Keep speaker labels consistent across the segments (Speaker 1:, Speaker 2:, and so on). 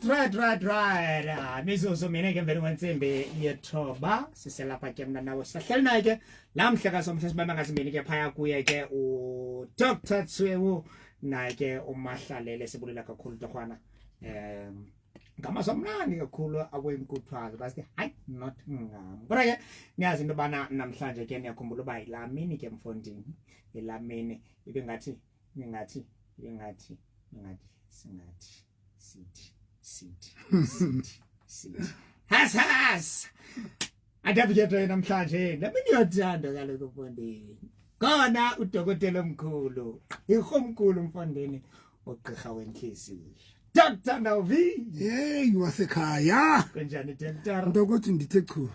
Speaker 1: right. Mizuzu mina ke vele ngentsimbi yethoba siselapha ke mna nawe sihleli naye ke namhla somhla sibamba ngasimini ke phaya kuye ke u Dr. Tswewu naye ke umahlalele sibulela kakhulu torhwana ngamasomnani kakhulu akwenkuthwazi basithi hayi not ngam kodwa ke niyazi into bana namhlanje ke niyakhumbula uba ilamini ke mfondini ilamini ibengathi sithi has adabukethe namhlanje lamini yothando kaloku mfondini khona udokotela omkhulu ihomkhulu mfondini ogqirha wenhliziyo Dr. Novi
Speaker 2: hey wasekhaya
Speaker 1: kanjani doctor
Speaker 2: ndokuthi ndithe chu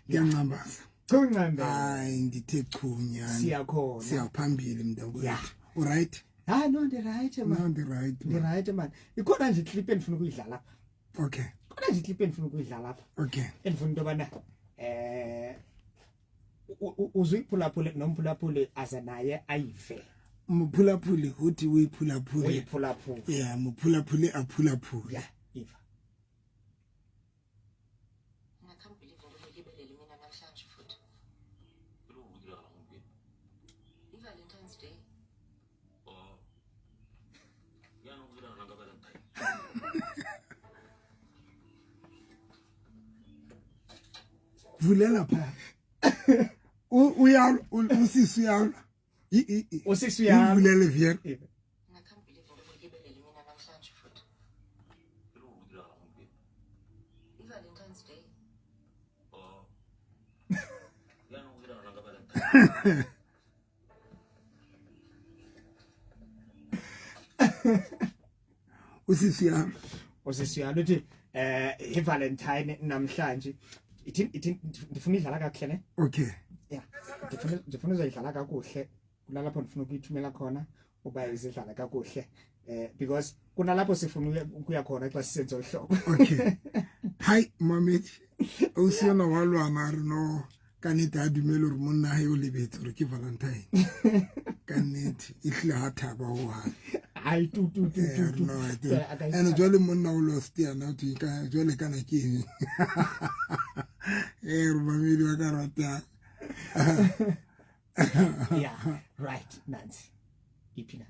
Speaker 2: ngiyanqambaza
Speaker 1: Kunqambe
Speaker 2: hayi ndithe chu nyani
Speaker 1: siyakhona
Speaker 2: siyaphambili mntakwethu alright
Speaker 1: no ndi right man
Speaker 2: no ndi right
Speaker 1: ndi right man ikhona nje clip endifuna ukuyidlala lapha
Speaker 2: okay
Speaker 1: khona nje clip endifuna ukuyidlala lapha
Speaker 2: okay
Speaker 1: endifuna into bana uzuyiphulaphule nomphulaphule aza naye ayive
Speaker 2: mphulaphuli uthi uyiphulaphule
Speaker 1: uyiphulaphule
Speaker 2: yeah mphulaphule aphulaphule
Speaker 1: yeah iva
Speaker 2: vulela pha uyalo usisi uyalo
Speaker 1: usisi uyalo
Speaker 2: ivulele vier usisi
Speaker 1: uyalo uthi iValentine namhlanje ithi ndifuna idlala kakuhle ne
Speaker 2: okay
Speaker 1: yeah ndifuna uzayidlala kakuhle kunalapho ndifuna ukuyithumela khona uba izidlala kakuhle because kunalapho sifuna ukuya khona xa sisenza uhlobo
Speaker 2: okay hi mameti usiyona walwana no kanita dumelo re monna hae o lebetse re ke Valentine kaneti ihle ha thaba ho ha
Speaker 1: ai tu
Speaker 2: ene jwale monna o lost ya na uthi ka jwale kana ke re mamedi wa karata
Speaker 1: yeah right Nancy ipina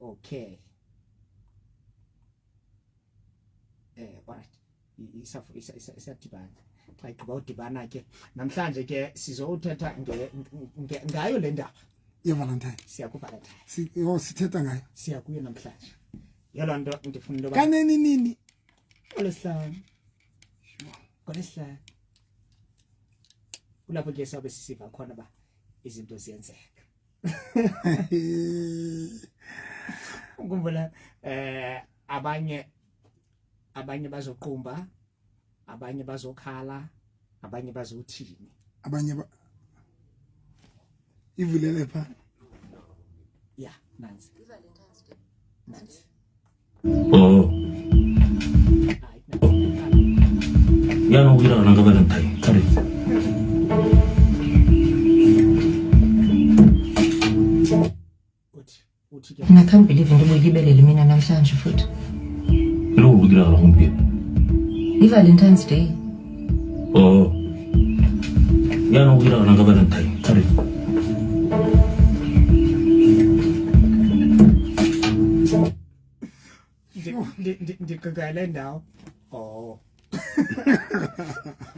Speaker 1: okay alright isadibana xa igqiba udibana ke namhlanje ke sizothetha ngayo le ndaba
Speaker 2: yeValentine
Speaker 1: siyakuValentine
Speaker 2: sithetha ngayo
Speaker 1: siyakuyo namhlanje yalo nto ndifuna into
Speaker 2: kaneni nini
Speaker 1: olesihlanu kulapho ke sabe sisiva khona ba izinto ziyenzeka ukhumbula abanye bazoqumba abanye bazokhala abanye bazothini
Speaker 2: abanye ivulele pha
Speaker 1: yeah Nancy
Speaker 3: yana ukira nanga Valentine kare
Speaker 4: I can't believe into uyibelele mina namhlanje futhi
Speaker 3: lo ukira ngombe
Speaker 4: iValentine's Day
Speaker 3: yana ukira nanga Valentine kare
Speaker 1: ndikagale ndawo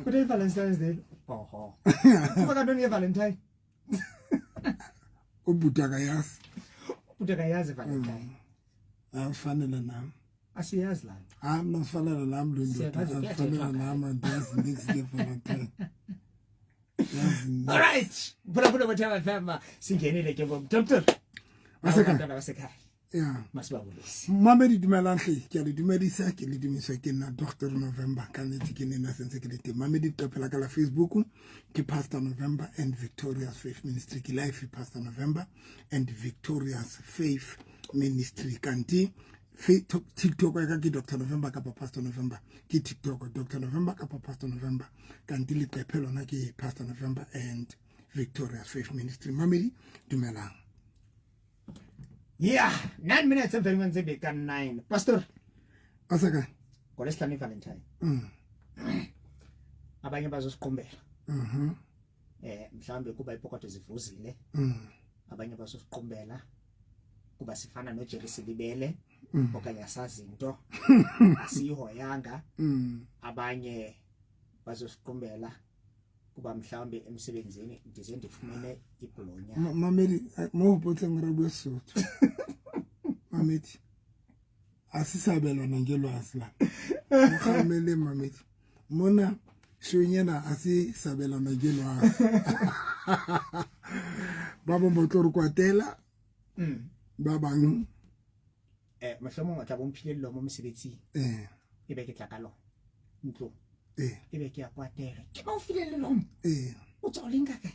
Speaker 1: kude Valentine's Day kuba kanti Valentine
Speaker 2: ubutaka yasi
Speaker 1: utakayazi Valentine
Speaker 2: afanele nami
Speaker 1: asiyazi la
Speaker 2: mnafanele nami lo ndoda afanele nami andazi nixike Valentine
Speaker 1: alright phula whatever famba singenile ke bom doctor wasekhaya
Speaker 2: yeah
Speaker 1: masibabulisi
Speaker 2: mamedi dumelang hle ke le dumedisa ke le dumiswa ke nna Dr. November ka netse ke nena sense ke le teng mamedi qapela ka la Facebook ke Pastor November and Victorious Faith Ministry ke live Pastor November and Victorious Faith Ministry kanti TikTok ka ke Dr. November ka Pastor November ke TikTok Dr. November ka Pastor November kanti le qapelo na ke Pastor November and Victorious Faith Ministry mamedi dumelang
Speaker 1: yeah 9 minutes and 9 pastor
Speaker 2: Asaka.
Speaker 1: ngolesihlanu iValentine abanye bazosiqumbela mhlawumbe kuba ipokotho zivuzile abanye bazosiqumbela kuba sifana noJerry Silibele okanye asazi into asiyihoyanga abanye bazosiqumbela kuba mhlawumbe emsebenzini ndize ndifumene iblonya
Speaker 2: mameli mawubotse ngirabu esotho mameli asisabelwa nangelwazi la ukhamele mameli mona shonyena asisabelwa nangelwazi baba motoro kwatela babang
Speaker 1: mohlomong o tla bomphile lo mo mosebetsing ebe ke tla ka lona ntlo ebe ke ya kwatela ke ba o file le lomo o tswa o lenka kae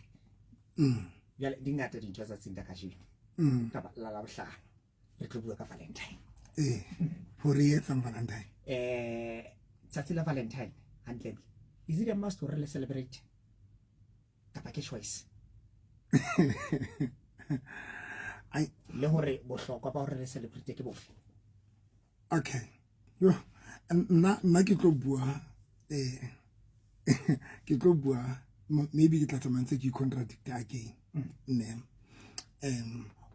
Speaker 1: jale di ngata dintho tsa tsinda ka shilo ka ba la bohlano re tlo bua ka Valentine
Speaker 2: hore yetsa Valentine
Speaker 1: tsatsi la Valentine hantle is it a must to really celebrate kapa ke choice le hore bohlokwa ba hore re celebrate ke bofe
Speaker 2: okay yo na ke tlo bua maybe ke tla tsamantse ke contradict again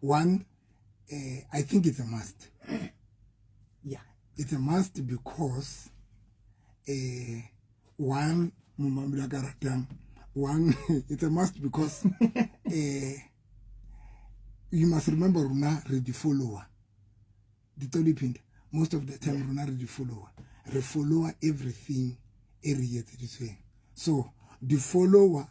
Speaker 2: one I think it's a must.
Speaker 1: Yeah,
Speaker 2: it's a must because one it's a must because you must remember Runa ready follower. The Tony Pint most of the time Runa ready follower. Follower everything area this way. So the follower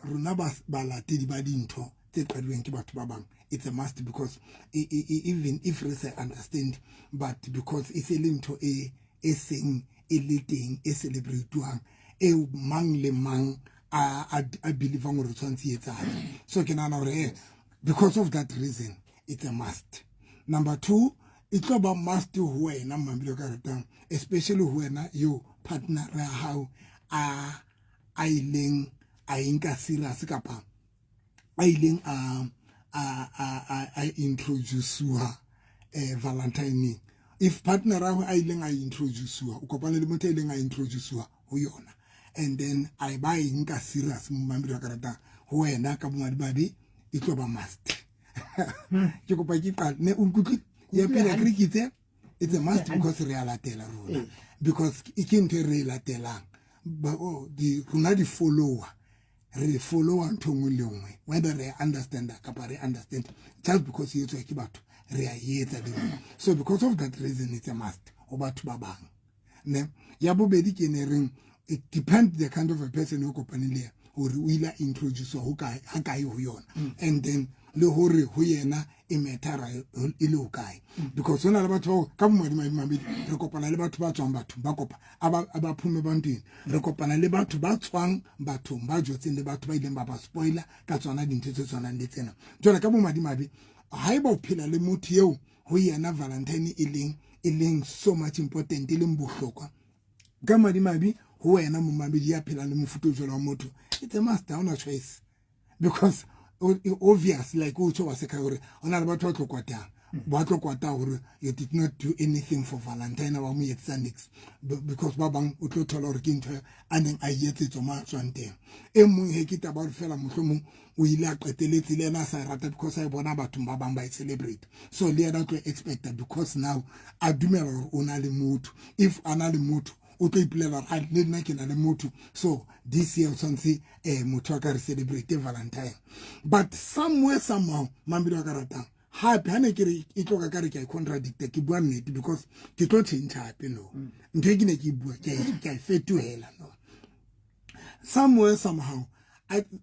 Speaker 2: Runa balati di badinto it's a must because even if I understand, but because it's a link to a sing, a leading, a celebrating, a mang le mang, I believe on return theater. So can I because of that reason, it's a must. Number two, it's about must to who number especially when you partner how I inka serious kapa I introduce her Valentine. If partner I introduce her, I introduce her, and then I buy inka serious mumambira karata when nakamadi it was a must. It's a must because reality because it can't reality but the runadi follower. Really follow and whether they understand that they understand just because you talk about so because of that reason it's a must about babang ne yabo bedi kenering it depends the kind of a person who company or will introduce who kai and then le hore ho yena e metara ile o kae because ona le batho ka bomadi mabedi re kopana le batho ba tswang batho ba kopa aba phume banteng re kopana le batho ba tswang batho ba jotseng le batho ba ileng ba spoiler ka tswana dintho tse tswanang le tsena jona ka bomadi mabe ha eba o phela le motho eo ho yena Valentine e leng so much important e leng bohlokwa ka madi mabe ho wena mo mabedi ya phela le mofuto jona motho it's a must down a choice because obvious like ucho wa sekayore ona le batho ba tlo kwata hore you did not do anything for Valentine wa mo yetsa next because ba bang o tlo thola hore ke ntho aneng a yetse tsoma tswanteng e mong he ke taba re fela mohlomong o ile a qeteletse le na sa rata because I bona batho ba bang ba celebrate so le yena tlo expect because now a dumela hore ona le motho if ana le motho o tlo ipelela a le nna ke na le motho so this year sonse motho ka re celebrate Valentine but somewhere somehow mambilo ka ratang happy hane ke re e tloka ka re ke contradict ke bua nnete because ke tlo change happy no ntwe ke ne ke bua ke fetohela no somewhere somehow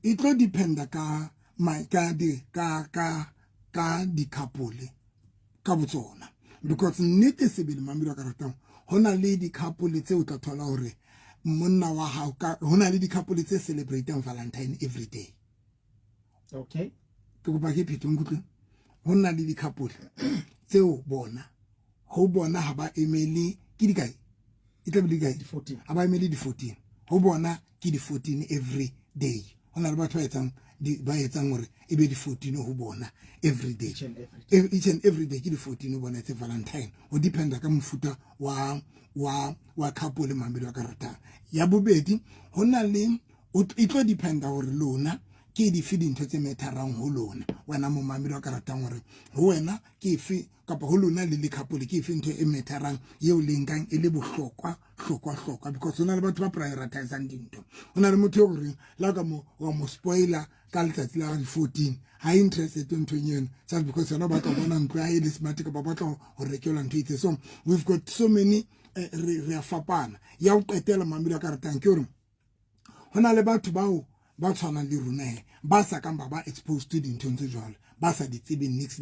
Speaker 2: it tlo depend ka my ka di couple ka botsona because nnete sebele mambilo ka ratang hona le di couple tse o tla thola hore monna wa hao ka hona le di couple tse celebrating Valentine every day
Speaker 1: okay
Speaker 2: ke go ba ke phito ngutlo hona le di couple tse o bona ho bona ha ba emeli ke di kae e tla be di kae
Speaker 1: 14
Speaker 2: ha ba emeli di 14 ho bona ke di 14 every day hona le batho ba etsang ba etsang hore e be di 14 ho bona every day each and every day ke di 14 ho bona tse Valentine o dependa ka mofuta wa couple mamedi wa karata ya bobedi hona le e tlo dependa hore lona ke di feeding tse metharang ho lona wena mo mamedi wa karata hore ho wena ke fe kapa ho lona le couple ke fe ntho e metharang yeo lengkang e le bohlokwa because hona le batho ba prioritize dintho hona le motho o re la ka mo wa mo spoiler ka letsatsi la 14 ha interested in ntonyena just because yena ba tla bona ntlo ya ile smart ka ba batla ho rekelwa ntho itse. So we've got so many re a fapana ya o qetela mamedi wa karata ke hore hona le batho bao ba tshwana le rona ba sa kang ba exposed to dintho tse jwalo ba sa di tsebe next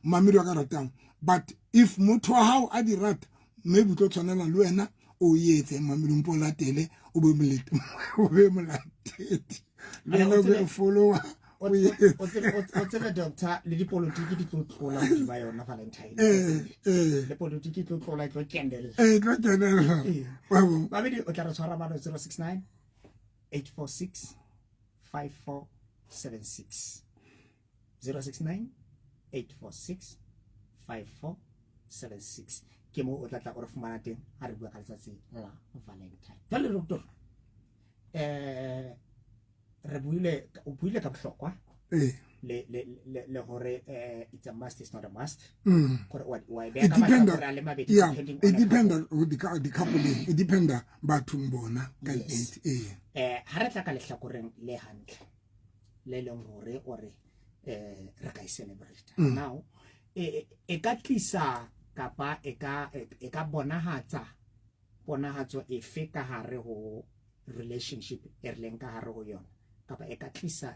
Speaker 2: mamedi wa karata. But if motho wa hao a di rata maybe tlo tshwanela le wena o yetse mamedi mpo la tele o be molatedi le go follower
Speaker 1: o tsebe doctor le dipolitiki di tlo tlola go ba yona Valentine le politiki tlo tlola tlo candle mamedi o tla re tshwara bana 069 846 5476 069 846 5476 ke mo o tla o re fumana teng ha re bua ka letsatsi la Valentine. Jale doctor re buile ka bohlokwa le hore it's a must, it's not a must. It
Speaker 2: depends the couple it depends bathong bona ka
Speaker 1: ha re tla ka lehlakoreng le hantle le leng hore ore re ka celebrate now e ka tlisa kapa e ka bonahatso efe ka hare ho relationship e re leng ka hare ho yona kapa e ka tlisa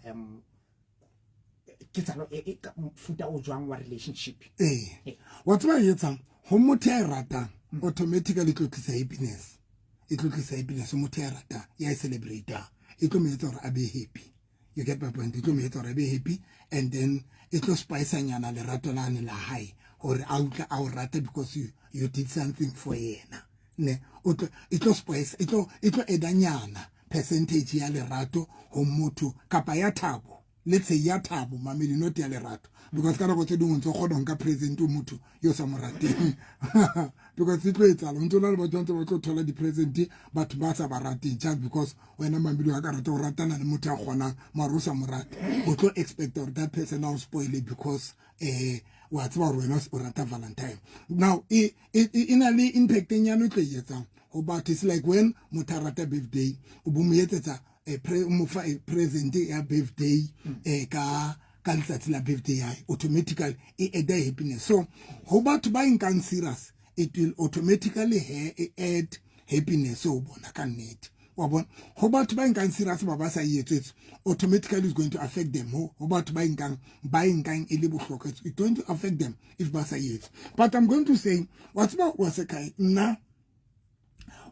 Speaker 1: ke tsalo e futa o jwang wa relationship
Speaker 2: what's ba yetsang ho motho ya ratang automatically tlo tlisa happiness motho ya ratang ya celebrate e tlo mo etsa hore a be happy. You get my point? E tlo mo etsa hore a be happy and then e tlo spice nyana le rato la ne la hae hore a utla a o rata because you did something for yena ne it tlo spice it tlo edanyana percentage ya lerato ho motho kapa ya thabo. Let's say ya thabo mamedi not ya lerato because kana go tse dingwe ntse go donka present o motho yo sa morateng because it tlo etsala ntse la le batho ntse ba tlo thola di present batho ba sa ba rateng just because wena mamedi wa ka rata o ratana le motho a gona marusa morata o tlo expect or that person now spoil it because wa tswa wena o rata Valentine. Now ina le impact nyano tlo yetsang o but it's like when motho rata birthday o bo mo etsetsa present ya birthday ka letsatsi la birthday ya automatically e add happiness. So ho batho ba inkang serious it will automatically add happiness so bona ka nnete wa bona ho batho ba inkang serious ba sa yetsetse automatically is going to affect them ho batho ba inkang e le bohlokwa it's going to affect them if ba sa yetse. But I'm going to say what's about wasekai na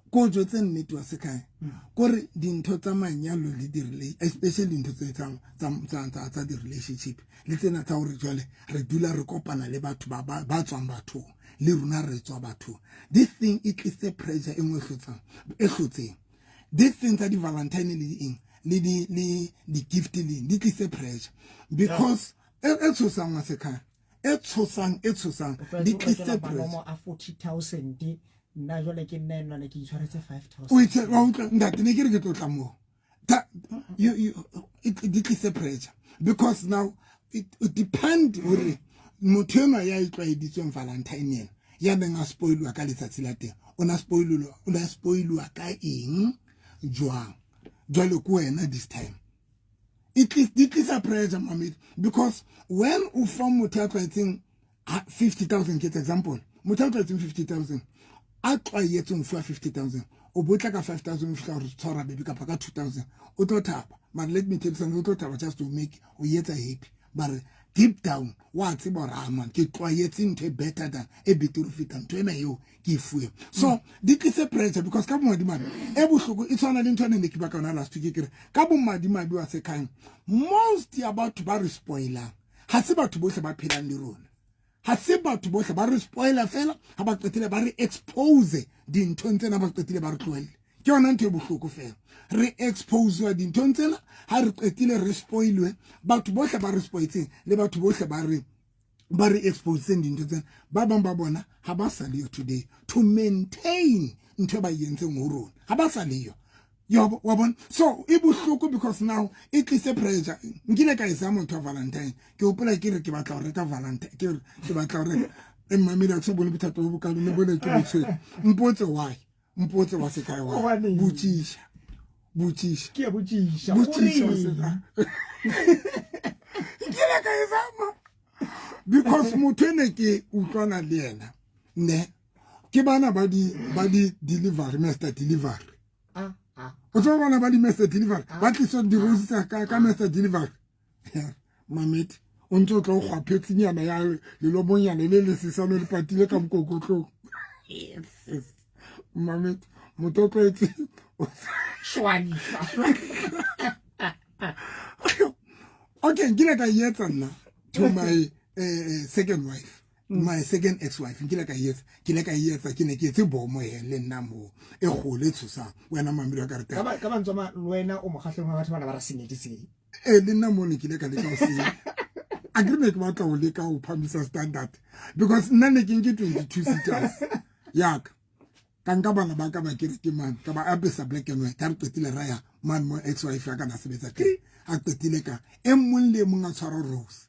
Speaker 2: go jotse nnete wa sekai gore dintho tsa manyalo le di especially dintho tsa di relationship le tsena tsa hore jwale re dula re kopana le batho ba tswang batho le runa re tswa batho. This thing it is a pressure engwe hlotseng this thing tsa di Valentine le di gift le di tlise pressure because etshosang wa sekai etshosang di tlise pressure
Speaker 1: a 40,000 na jole ke nna ne ke itshwaretse 5,000
Speaker 2: o itse wa utla ndate ne ke re ke tlotla mo that it is a pressure because now it depend hore motho ena ya itlwaeditsweng Valentine yena ya neng a spoilwa ka letsatsi la teng ona spoilwa ka eng jwang jwale ko wena this time it is a pressure mamedi because when u from motho ya tlwaetseng 50,000 get example motho ya tlwaetseng 50,000 a tlwaetseng for 50,000 o botla ka 5,000 fika re tshwara baby ka 2,000 o tlo thapa but let me tell you something o tlo thapa just to make o yetsa happy but deep down wa tseba ra man ke tlwaetseng to better than a bit of fit and to ena yo ke fuwe. So this is a pressure because ka bo madimabe e bohloko e tswana le ntwana ne ke ba ka ona last week ke ka bo madimabe wa se kind most about to ba re spoiler ha se batho bohle ba phelang le rona ha se batho bohle ba re spoiler fela ha ba qetile ba re expose dintho tsena ba qetile ba re tloelle ke yona ntho e bohloko fela re expose wa dinthong tsena ha re qetile re spoilwe batho bohle ba re spoiletseng le batho bohle ba re exposeng dintho tsena ba bang ba bona ha ba sa le today to maintain ntho ba yentseng ho rona ha ba sa le wa bona so e bohloko because now it is a pressure nkile ka isa motho Valentine ke hopola ke re ke batla ho reka Valentine ke batla ho reka mmamela tse bone bothata bo bokalo ne bone ke botse mpotse wa se kae wa botšisha
Speaker 1: ke ya botšisha
Speaker 2: ke le ka isa because motho ne ke utlwana le yena ne ke bana ba di delivery master delivery o tlo bona ba di master delivery ba tliso di roses ka master delivery mamet o ntse o tlo go phetsnyana ya le lobonyana le sesano le patile ka mokokotlo mamet mototletse
Speaker 1: shwani
Speaker 2: okay ngile ka yetsa nna to my second wife my second ex-wife nkile ka yetsa ke ne ke tse bomo le nna mo e gole tsosa wena mamelo ka re
Speaker 1: ka ba ntsoma wena o mogahleng wa batho bana ba ra seneditse
Speaker 2: le nna mo ne ke le ka le ka se agreement ba tla o le ka o phamisa standard because nna ne ke nke 22 seaters yak ka bana ba ka ba ke re ke man ka ba apesa black and white ha re qetile raya man mo ex-wife ya ka na sebetsa ke a qetile ka e mong le mong a tshwara rose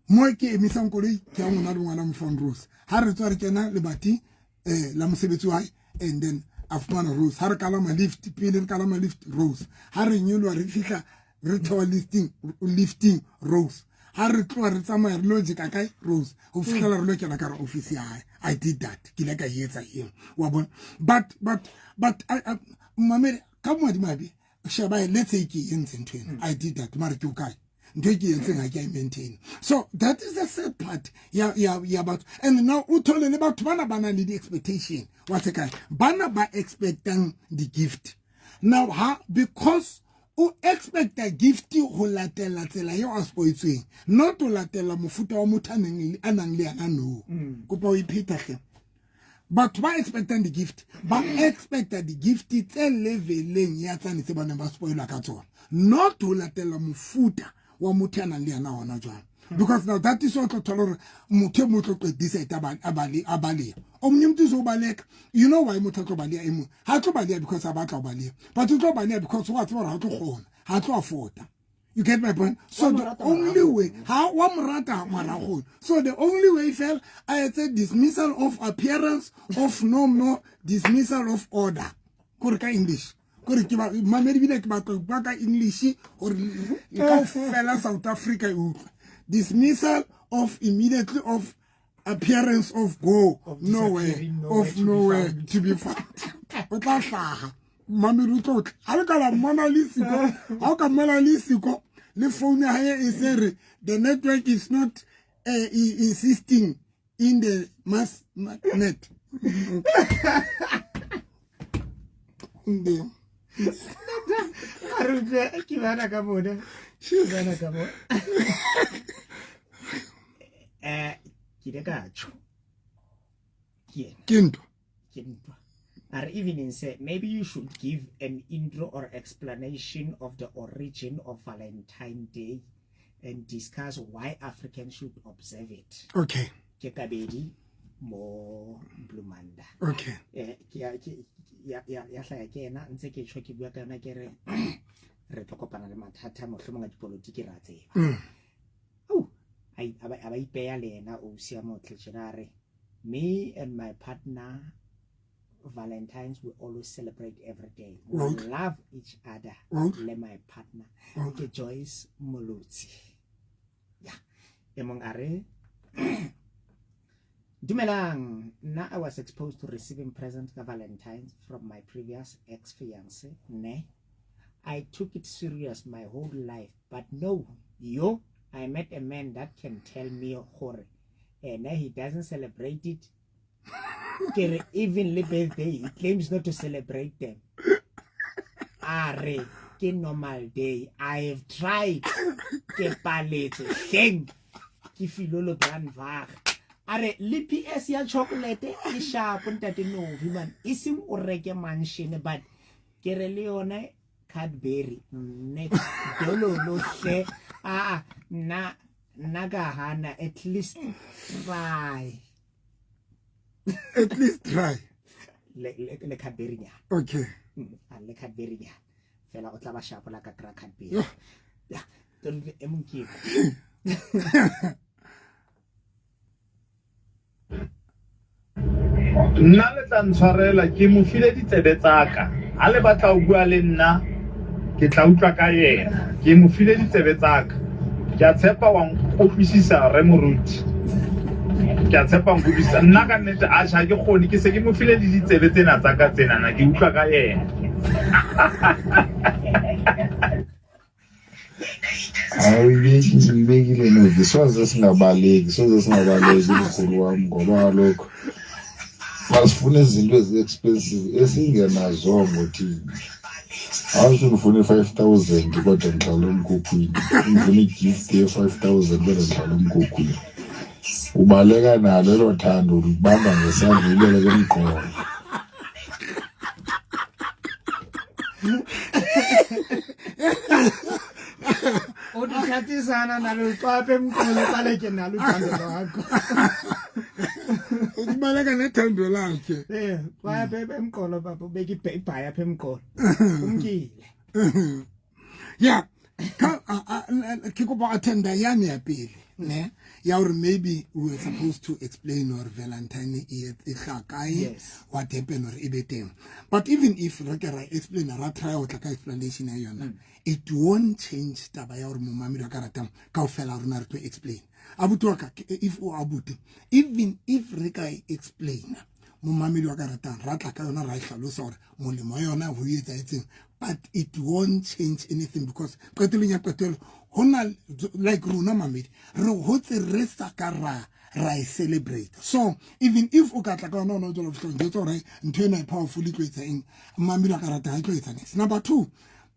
Speaker 2: mo ke emisang koloi ke a ngwana le ngwana mo phone rose ha re tswa re kena le bati la mosebetsi wa and then after rose ha re kala ma lift pele re kala ma lift rose ha re nyolwa re fihla re tower lifting rose ha re tloa re tsamaya re logic kae rose ho fihla re lo kena ka office ya I did that ke le ka yetsa eng wa bona but mamele ka mo di mabe shaba let's say ke yentse ntwena I did that mara ke ukai I maintain. So that is the sad part. Yeah, but and now utole about bana need the expectation. What's the kind? Bana ba expecting the gift. Now because o expect a gift ho latela tsela yo aspoitsweng not to latela mofuta wa motho anang le ano. Kopa o iphetha ke. But ba expecting the gift. Ba expect the gift tse leveleng ya tsane tse bana ba spoila ka tsona. Not to latela mofuta wa mutana le ana ona jwa because now that is what tolore muthe motho go decide abali omnyumtu zo baleka you know why motho go balia emu ha tlo balia because abatla balia but you go balia because what ha tlo gona ha tlo afford you get my point so the only way how wa mrata mara go so the only way fell I said dismissal of appearance of no dismissal of order ko ka English kore ke ba mamedi bile ke ba ka English or ka fela South Africa dismissal of immediately of appearance of go nowhere to be found o tla hlaga mamedi tlo ha ka la mona lisiko ha ka mona lisiko le phone ya hae e sere the network is not insisting in the mass net
Speaker 1: ke bana ka bona ke le ka tsho
Speaker 2: Kinto.
Speaker 1: Or even say maybe you should give an intro or explanation of the origin of Valentine's Day and discuss why Africans should observe it.
Speaker 2: Okay.
Speaker 1: Ke kabedi mo Blumanda.
Speaker 2: Okay.
Speaker 1: Ya hlaya ke ena ntse ke tsho ke bua ka yona ke re re tlokopana le mathata mohlomong a dipolotiki ra tseba. Aba ipeya le ena o sia mo tletjherare. Me and my partner Valentine's we always celebrate every day. We love each other. Le my partner. Ke Joyce Molotsi. Yeah. Emong are Dumelang, now I was exposed to receiving presents for Valentine's from my previous ex-fiancé. Ne, I took it serious my whole life, but no, I met a man that can tell me horror, and he doesn't celebrate it. Even the birthday, he claims not to celebrate them. Are ke normal day. I have tried. Ke paletse, thank. Ke filolo brandvag. Are le PS ya chocolate e sharp ntate no man ising o reke mansion but ke re le yone Cadbury next dolo hle na ka hana at least try le Cadbury nya
Speaker 2: Okay.
Speaker 1: le Cadbury nya fela o tla ba shapola ka kra Cadbury ya tolo e monkile
Speaker 5: nna le tla ntshwarela ke mo file ditsebe tsaka ha le batla o bua le nna ke tla utlwa ka yena ke mo file ditsebe tsaka ke a tshepa wa nkoplisisa re moruti ke a tshepa nkoplisisa nna ka nnete a sha ke khoni ke se ke mo file di ditsebe tsena tsaka tsena na ke utlwa ka yena
Speaker 6: Awuyekile no soze singabaleki mkhulu wami ngoba kaloku masifune izinto ezi-expensive esingenazo ngothini awusho ngifune 5,000 kodwa ngihlala emkhukhwini ngifuna igift ye-5,000 kodwa ngihlala emkhukhwini ubaleka nalo elo thando ulibamba ngesandla ulele kemqolo
Speaker 1: Uthathisana nalo xaphe emqolo baleke nalo uthando lwakho
Speaker 2: Ubaleka nethando lakhe.
Speaker 1: xaphe emqolo baba ubeka ibhaya apha emqolo umkile
Speaker 2: Yeah, ke kopa attenda yani ya pele ne ya or maybe we were supposed to explain or Valentine e hlakae what happened or ibeteng, but even if re ke ra explain ra try o tla ka explanation ya yona it won't change taba ya or momami wa karata kaofela rona re to explain abuti ka if o abuti even if re ka explain momamedi wa karata ra tla ka yona ra ihlalosa gore molemo yona ho etsa etseng, but it won't change anything because qeteleng ya qetelo hona like rona mamedi re hotse re sa ka ra celebrate. So even if o ka tla ka yona no jolo fihlo ntse gore ntho ena e powerful tlo etsa eng mamedi wa karata ha tlo etsa next. Number 2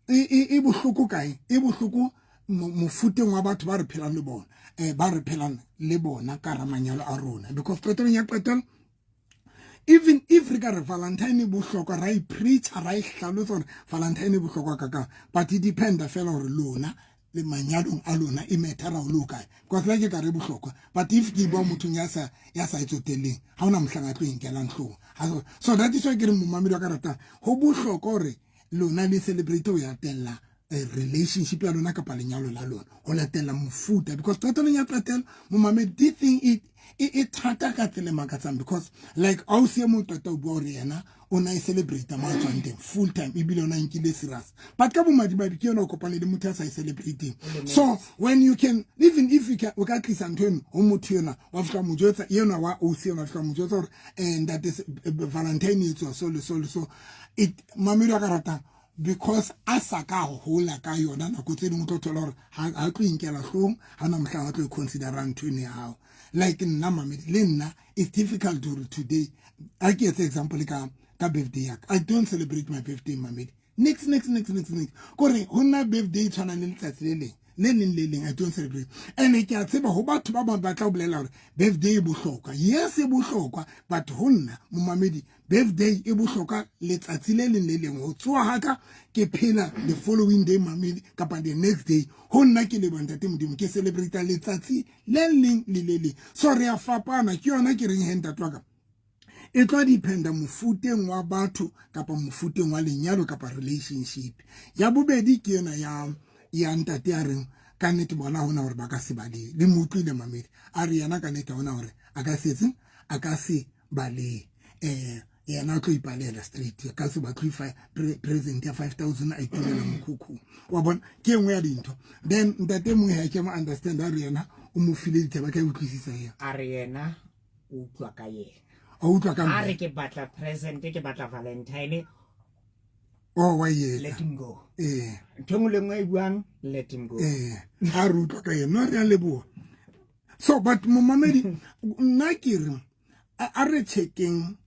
Speaker 2: e bohloko kae e bohloko mofuteng wa batho ba re phelang le bona ba re phelang le bona ka ramanyalo a rona because qeteleng ya qetelo even if we got a Valentine bohlokwa ra I preach ra ihlalosa gore Valentine bohlokwa ka but it depend fela gore lona le manyalong a lona e methara o loka because like ka re bohlokwa, but if ke bua mothong ya sa itsoteleng ha ona mohlanga tlo inkela ntlo so that is why ke re momamedi wa karata ho bohlokwa gore lona le celebrate o ya tella a relationship ya lona kapa lenyalo la lona ho latela mofuta because qeteleng ya qetelo momamedi this thing it thata ka tsele makatsang because like au se mo tota o bua re yena o na celebrate ma tswang full time e bile ona nkile serious, but ka bomadimabe ke yona o kopane le motho a sa celebrating. So when you can even if you can o ka tlisa ntho o motho yona wa fika mo jotsa yena wa o se yona fika mo jotsa and that is Valentine it's so it mamelo ka rata because asa ka hola ka yona na go tse ding tlo thola gore ha tlo inkela hlong ha na mohla tlo consider ntho ne hao like nna mamedi le nna it's difficult to today. I get example ka birthday yak I don't celebrate my birthday mamedi next kore hona birthday tshwana le letsatsi le leng I don't celebrate and ke a tseba ho batho ba bang ba tla bolela gore birthday e bohlokwa yes e bohlokwa but hona momamedi birthday e bohlokwa letsatsi le leng ho tsoa haka ke phela the following day mamedi kapa the next day hona ke le banta modimo ke celebrate letsatsi le leng so re a fapana ke yona ke reng henta twaka e tlo dependa mofuteng wa batho kapa mofuteng wa lenyalo kapa relationship ya bobedi ke yona ya ntate a reng ka nnete bona hona gore ba ka se bale le motlile mamedi a re yana ka nnete hona gore a ka se bale yana tlo ipalela straight ka se ba tlo present ya 5,000 a itumela mokhukhu wa bona ke engwe ya dintho then ntate mo ha ke mo understand a re yana o mo file ditaba ka utlwisisa yena
Speaker 1: a re yena o utlwa ka yena
Speaker 2: a utlwa ka
Speaker 1: a re ke batla present ke batla Valentine
Speaker 2: wa yena
Speaker 1: let him go ntho le ngwe buang let him go
Speaker 2: a re utlwa ka yena re a leboa. So but momamedi nna ke re a re checking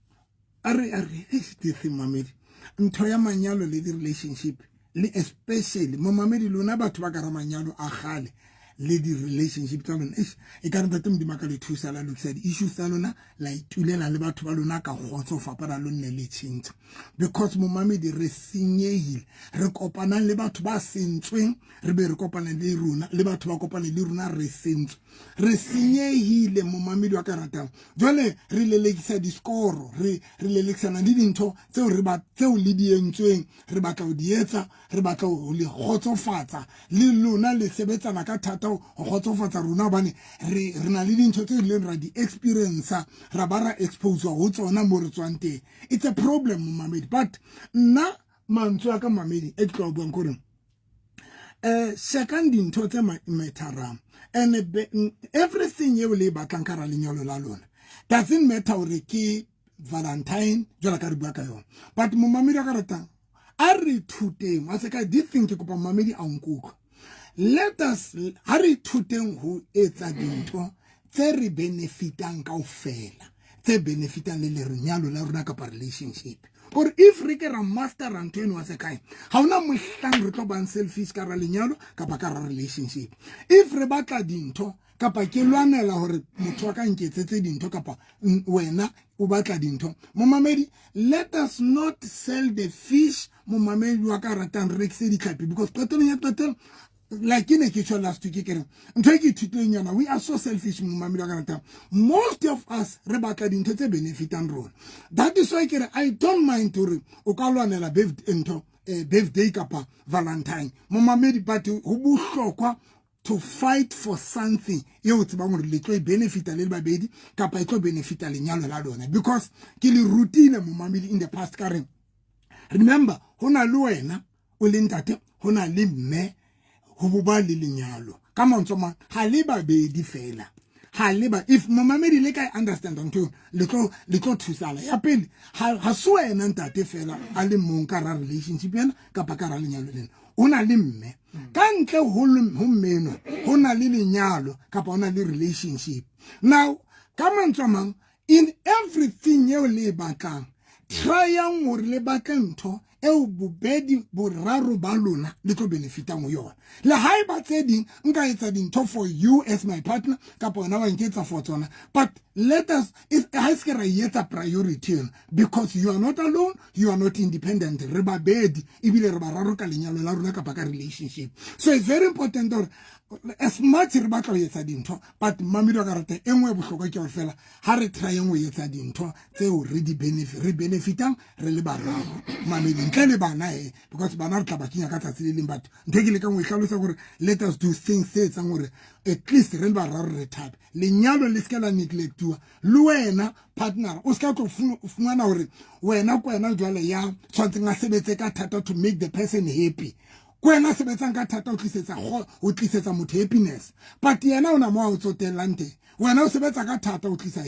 Speaker 2: a re this mamedi ntho ya manyalo le relationship le especially momamedi lona batho ba ka ra manyalo a gale lady relationship tsa lona e ka re ntate Modimo ka le thusa la lokisa di-issues tsa lona la itulela le batho ba lona ka kgotsofa lo nne le change because momamedi re senyehile re kopanang le batho ba sentsweng re be re kopana le rona le batho ba kopana le rona re sentswe re senyehile momamedi wa ka ratang jwale re lelekisa diskoro re lelekisana le dintho tseo le di entsweng re batla ho di etsa re batla ho le kgotsofatsa le lona le sebetsana ka thata ho kgotsofatsa rona hobane re na le dintho tseo le ra di experience ra ba ra expose ho tsona mo re tswang teng. It's a problem momamedi but nna mantswe a ka mamedi e tlo buang gore second dintho tse matterang and everything you le batlang ka ra lenyalo la lona doesn't matter hore ke Valentine jwala ka re bua ka yona but momamedi a ka ratang a re thuteng a se ka di think ke kopa momamedi a nkukwa let us ha re thuteng ho etsa dintho tse re benefitang kaofela tse benefitang le lenyalo la rona ka relationship or if re ke ra master ntweno wa se kae ha ona mohlang re tlo bang selfish ka ra lenyalo ka relationship if re batla dintho kapa ke lwanela hore motho wa ka nketsetse dintho kapa wena o batla dintho momamedi let us not sell the fish momamedi wa ka ratang rekse ditlhapi because qetellong ya qetelo like in a kitchen last week we are so selfish most of us re batla dintho tse benefitan rona that is why I don't mind to o ka lwanela birthday kapa Valentine momamedi but ho bohlokwa to fight for something eo tsebang hore le tlo benefita le babedi kapa e tlo benefita lenyalo la lona because ke le rutile momamedi in the past karen remember hona le wena o le ntate hona le mme ho buba le lenyalo ka mantswe ma ha le babedi fela ha le ba if momamedi le ka understand ntho le tlo thusala ya pele ha se wena ntate fela a le mong ka ra relationship yana kapa ka ra lenyalo lena ona le mme ka ntle ho mmeno hona le lenyalo kapa ona le relationship now ka mantswe mang in everything you le batlang try hore le batla ntho eo bobedi boraro ba lona le tlo benefita mo yona le hae ba tseding nka etsa dintho for you as my partner kapa ona wa nketsa for tsona but let us is ra yetsa priority because you are not alone you are not independent re babedi ibile re bararo ka lenyalo la rona kapa ka relationship so it's very important that as much re batla ho etsa dintho but mamedi wa karata engwe bohlokwa ke fela ha re try engwe etsa dintho tseo re di benefitang re le bararo mamedi ntle le bana because bana re tla ba kinya ka tsatsi le leng but ntho ke le ka ngwe hlalosa gore let us do things tse etsang gore at least re le bararo re thabe lenyalo le ska la neglectua le wena partner o ska tlo fumana gore wena kwena jwale ya tshwantseng a sebetse ka thata to make the person happy kwena sebetsang ka thata o tlisetsa motho happiness but yena ona mo o tsotelante wena o sebetsa ka thata o tlisa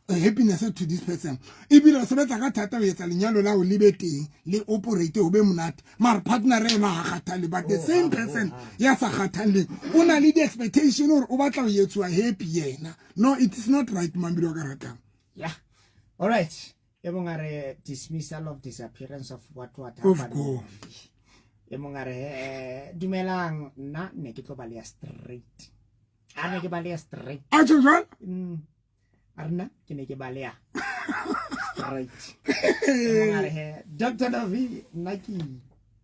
Speaker 2: happiness to this person ibile o sebetsa ka thata o etsa lenyalo la o libeteng le operate o be monate mar partner re na khathale but the same person ya sa khathale una le the expectation or o batla o yetswa happy yena no it is not right mambi wa karata
Speaker 1: yeah all right ebongare dismissal of disappearance of what
Speaker 2: happened
Speaker 1: emongare dumelang nna ne ke tlo ba le straight ane ke ba le straight
Speaker 2: a tshwana
Speaker 1: arna ke ne ke ba le straight emongare Dr. Novi nna ke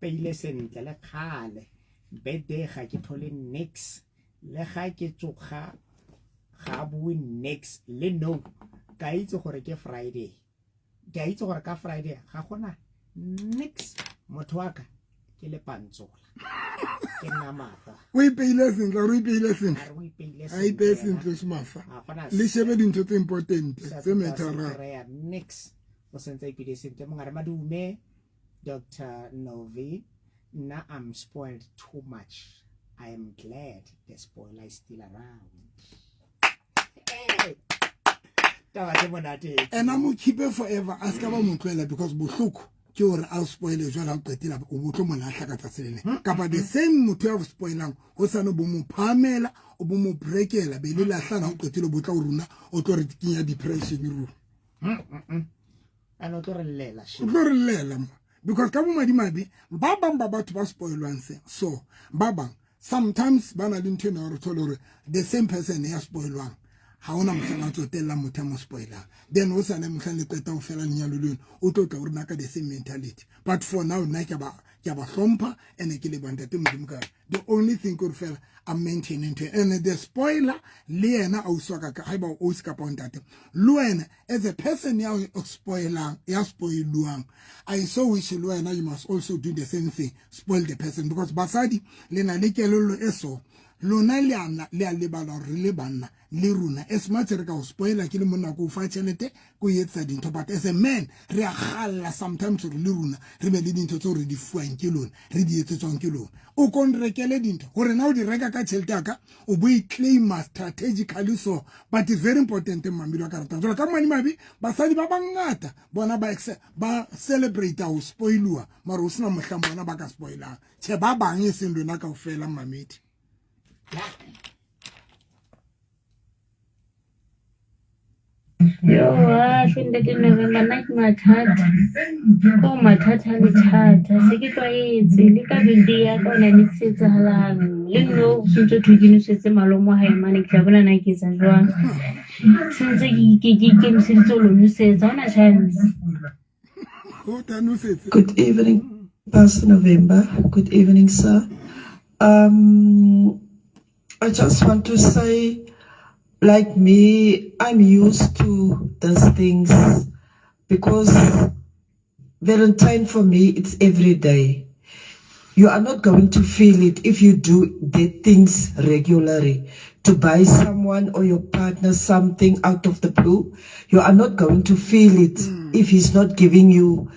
Speaker 1: peile sentle le khale birthday ga ke thole next le ga ke tsoga ga bue next le no ka itse gore ke Friday ke itse gore ka Friday ga gona next motho wa ka ke le pantsola ke nna mata
Speaker 2: we peile sentle re peile sentle ai pe sentle smafa le shebe dintho tse important tse metara
Speaker 1: next o sentse ipile sentle mo ngare madume Dr. Novi na I'm spoiled too much. I am glad the spoiler is still around. Hey.
Speaker 2: And I'm keep it forever as ka ba motlwela because bohloko ke hore a spoile jwala o qetela o botlo mona hla ka tsatsele kapa the same motho ya spoilang o sa no bo mo phamela o bo mo breakela be le la hlana o qetela o botla o runa o tlo re tinya depression ru
Speaker 1: ano tlo re lela
Speaker 2: o tlo re lela because ka bo madimabe ba bang ba batho ba spoilwang se so ba bang sometimes bana le ntwe na re tholore the same person ya spoilwang ha ona motho a tsotella motho a mo spoiler then o sa ne motho le qeta o fela lenyalo leno o tlotla o rena ka the same mentality but for now nna ke ba hlompa ene ke le bantate modimo ka the only thing go fela I'm maintaining to and the spoiler le yena o swa ka ha ba o ska pa ntate le wena as a person ya spoiler ya spoiluang I so wish le wena you must also do the same thing spoil the person because basadi le na le kelelo eso lona le ana le a lebala re le banna le runa as much re ka o spoiler ke le monna go fa chelete go yetsa dintho but as a man re a galla sometimes re le runa re be le dintho tso re di fuang ke lona re di etsetswang ke lona o kon rekele dintho gore na o di reka ka chelete aka o bo claim strategically so but it's very important mamilo ka rata jolo ka mani mabi basadi ba bangata bona ba celebrate o spoilua mara o sina mohlambo bona ba ka spoiler che ba bang e seng lona ka ofela mamedi.
Speaker 7: Yo, Ntate November night mathata. Ko mathata le thata. Se ke tlwaetse le ka bindi ya ka ona le tsetsahalang. Le no ntse thukino setse malomo ha imane ke tla bona na ke tsa jwang. Sentse ke msitso lo nosetsa ona chance.
Speaker 8: Good evening, Pastor November. Good evening, sir. I just want to say, like me, I'm used to those things because Valentine for me, it's every day. You are not going to feel it if you do the things regularly. To buy someone or your partner something out of the blue, you are not going to feel it if he's not giving you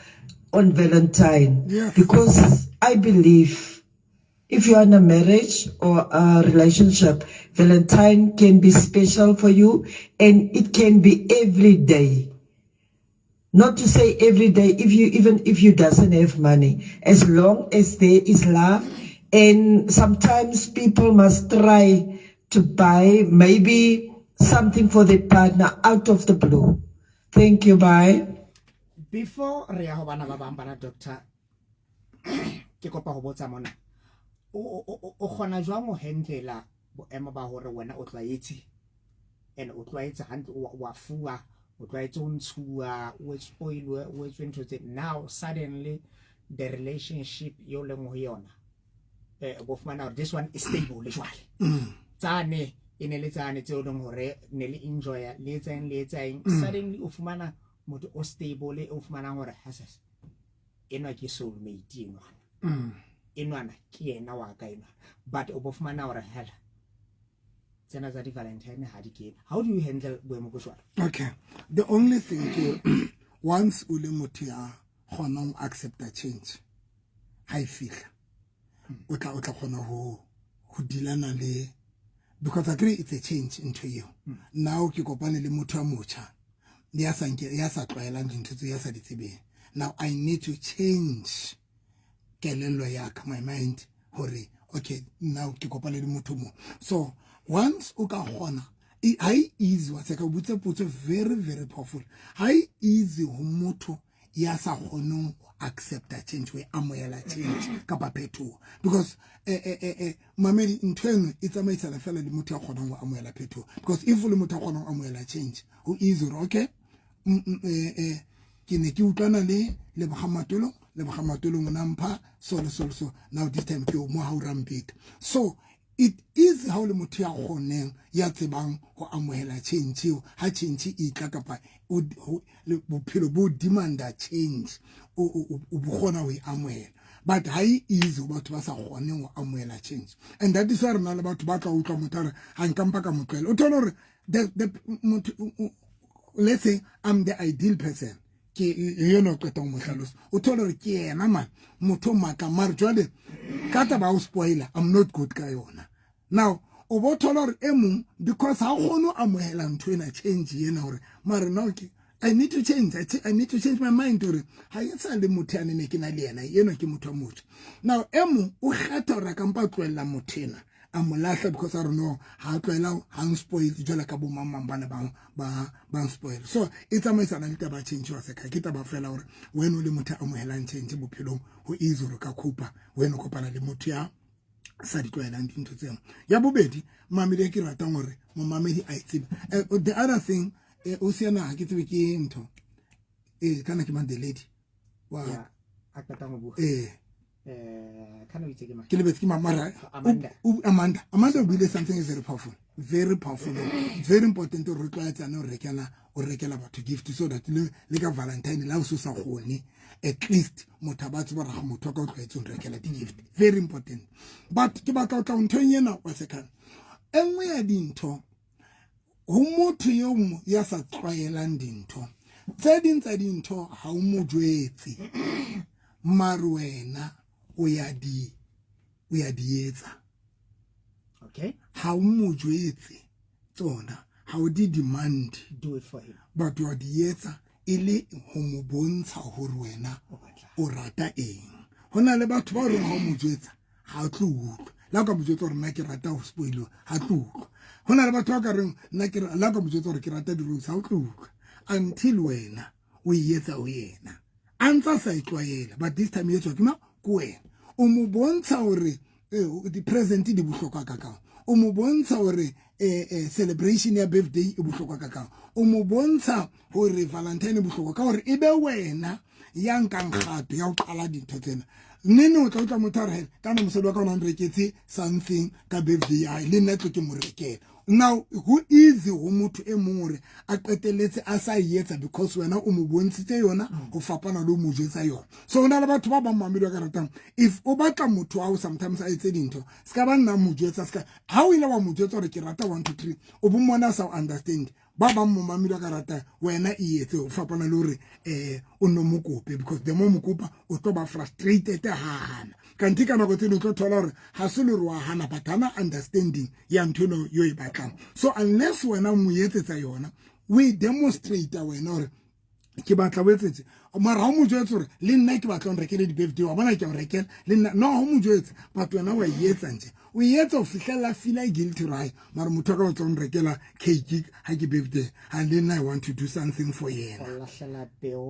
Speaker 8: on Valentine.
Speaker 2: Yes.
Speaker 8: Because I believe if you are in a marriage or a relationship, Valentine can be special for you and it can be every day. Not to say every day, even if you doesn't have money, as long as there is love. And sometimes people must try to buy maybe something for their partner out of the blue. Thank you, bye.
Speaker 1: Before re ya ho bana ba bang bana doctor ke kopa ho botsa mona o khona jwang o handlela boemo ba hore wena o tlwaetse and o tlwaetse hantle wa fuwa o tlwaetse o ntshuwa o spoilwe o etswe tse now suddenly the relationship yo leng ho yona bo fumana this one is stable le jwale tsane ene le tsane tse o leng hore ne le enjoy le etsang suddenly o fumana motho o stable o fumana hore hasas enwa ke soulmate enwana ke yena wa ka enwa but o bo fumana hore hela tsena za di Valentine ha di ke. How do you handle boemo bo jwalo?
Speaker 2: Okay, the only thing once o le motho ya kgona go accepta change ha e fihla o tla kgona ho dilana le because I agree it's a change into you. Now ke kopane le motho a motjha ya sa tlwaelang dintho tse ya sa di tsebeng. Now I need to change kelello ya ka my mind hore okay now ke kopane le motho mo. So once o ka kgona I easy wa se ka butse potso very very powerful. Hi easy ho motho ya sa kgonong accept a change we amoela change ka papeto because mamedi ntweno itsamaisana fela le motho ya kgonang go amoela peto because if le motho ya kgonang go amoela change who easy okay ke ne ke utlwana le bagamatolo ngnampha so now this time ke mo ha o rampeta so it is how le motho ya kgoneng ya tsebang go amoela change ha change e tla kapa o bophelo bo demanda change o bogona o e amoela but high is batho ba sa kgoneng go amoela change and that is why rena le batho ba tla utlwa motho ha nkampa ka motlwele o thola hore let's say I'm the ideal person ke yeno qeta mo hlalosa o thola hore ke yena man motho matla mar jwale ka taba o spoiler I'm not good ka yona now o bo thola hore emong because ha gono amohela ntho ena change yena hore mara now I need to change I need to change my mind hore ha yetsa le motho ane ne ke na le yena yeno ke motho motho now emong o kgetha hore ka mpa tlwella motho ena amolahla because I don't know how to allow hang spoil jwala ka bo mamang bana ba spoil so it's amazing le taba change wa se ka ke taba fela hore wena o le motho amohelang change bophelong ho easy hore ka khupa wena o kopana le motho ya sa di tloelang dintho tseo ya bobedi mamedi e ke ratang gore momamedi a itsebe the other thing o siana ha ke tsebe ke ntho kana ke man the lady wa
Speaker 1: a ka mo bua kana itse ke ma
Speaker 2: ke lebetse ke mamara Amanda will be something is very powerful very important to require no rekela batho gift so that le ka Valentine la o so sa gone at least motabatsi ba ra motho ka o tlwaetse o rekela di gift very important but ke batla o tla ntho nyena wa sekana enngwe ya dintho ho motho yo mo ya sa tshwaelang dintho tse dintsa dintho ha o mo jwetse marwena o ya di etsa
Speaker 1: okay
Speaker 2: ha o mo jwetse tsona ha o di demand
Speaker 1: do it for him
Speaker 2: but wa di etsa ile ho mo bontsha hore wena o rata eng hona le batho ba re ha o mo jwetsa ha tlo utlwa la ka mo jwetsa hore nna ke rata ho spoilo ha tlo utlwa hona le batho ba ka reng nna ke la ka mo jwetsa hore ke rata di rose ha tlo utlwa until wena o yetsa o yena antsa sa itlwaela but this time yetsa ke ma ko wena o mo bontsha hore di present di bohlokwa ka ka o mo bontsha hore celebration ya birthday e bohlokwa ka ka o mo bontsha hore Valentine e bohlokwa ka hore ebe wena ya nkang gato ya o qala dintho tsena nene o tla motho re kana mosadi wa ka o nreketse something ka birthday ya le nna tlo ke mo rekela now who is ho motho e mong hore a qeteletse a sa yetsa because wena o mo bontshitse yona go fapana le mo jetsa yona so ona le batho ba ba mamedi ka ratang if o batla motho wa sometimes a etse dintho ska ba nna mo jetsa ska how ile wa mo jetsa hore ke rata 1 2 3 o bo mona sa understand ba ba mo mamedi ka ratang wena e etse o fapana le hore o no mo kope because the more mo kopa o tlo ba frustrated hana kanti kana go tseno tlo thola hore ha se le roa hana batana understanding ya nthono yo e batlang so unless wena mo yetsetsa yona we demonstrate wena hore ke batla wetsetse mara ha mo jwetsa hore le nna ke batla o rekele di birthday wa bona ke o rekela le nna no ha mo jwetsa but wena wa yetsa nje o yetsa o fihlela feel guilty right mara motho ka o tsong rekela cake ha ke birthday and then I want to do something for yena